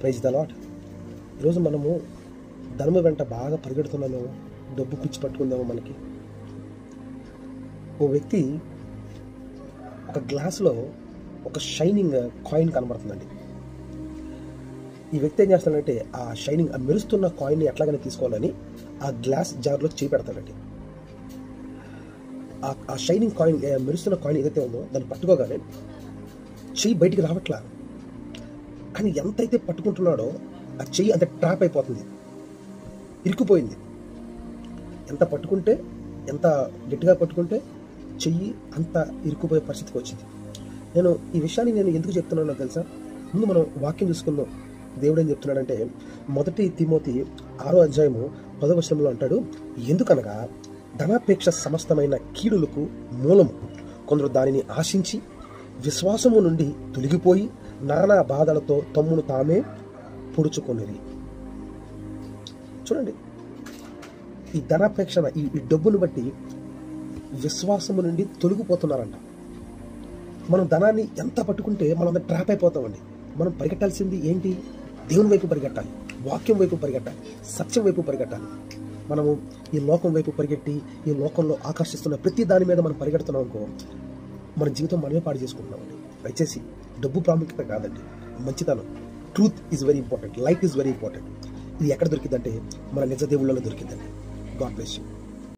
Praise the lord. ఈరోజు మనము ధనము వెంట బాగా పరిగెడుతున్నాము, డబ్బు పిచ్చి పట్టుకుందాము. మనకి ఓ వ్యక్తి ఒక గ్లాసులో ఒక షైనింగ్ కాయిన్ కనబడుతుందండి. ఈ వ్యక్తి ఏం చేస్తాడంటే ఆ షైనింగ్, ఆ మెరుస్తున్న కాయిన్ని ఎట్లాగైనా తీసుకోవాలని ఆ గ్లాస్ జార్లో చేయి పెడతాడండి. ఆ షైనింగ్ కాయిన్, మెరుస్తున్న కాయిన్ ఏదైతే ఉందో దాన్ని పట్టుకోగానే చెయ్యి బయటికి రావట్లా. కానీ ఎంతైతే పట్టుకుంటున్నాడో ఆ చెయ్యి అంత ట్రాప్ అయిపోతుంది, ఇరుక్కుపోయింది. ఎంత పట్టుకుంటే, ఎంత గట్టిగా పట్టుకుంటే చెయ్యి అంత ఇరుక్కుపోయే పరిస్థితికి వచ్చింది. నేను ఈ విషయాన్ని ఎందుకు చెప్తున్నానో తెలుసా? ముందు మనం వాక్యం చూసుకుందాం. దేవుడు ఏం చెప్తున్నాడంటే, 1 తిమోతి 6వ అధ్యాయము 10వ వచనంలో అంటాడు, ఎందుకనగా ధనాపేక్ష సమస్తమైన కీడులకు మూలము. కొందరు దానిని ఆశించి విశ్వాసము నుండి తొలగిపోయి నానా బాధలతో తమ్మును తామే పొడుచుకొనిరి. చూడండి, ఈ ధనాపేక్షణ, ఈ డబ్బును బట్టి విశ్వాసము నుండి తొలగిపోతున్నారంట. మనం ధనాన్ని ఎంత పట్టుకుంటే మనం అంత ట్రాప్ అయిపోతామండి. మనం పరిగెట్టాల్సింది ఏంటి? దేవుని వైపు పరిగెట్టాలి, వాక్యం వైపు పరిగెట్టాలి, సత్యం వైపు పరిగెట్టాలి. మనము ఈ లోకం వైపు పరిగెట్టి ఈ లోకంలో ఆకర్షిస్తున్న ప్రతి దాని మీద మనం పరిగెడుతున్నాం అనుకో, మన జీవితం మనమే పాడు చేసుకుంటున్నామండి. దయచేసి డబ్బు ప్రాముఖ్యత కాదండి, మంచితనం, truth is very important, life is very important. ఇది ఎక్కడ దొరికిందంటే మన నిజ దేవుళ్ళలో దొరికిందండి. God bless you.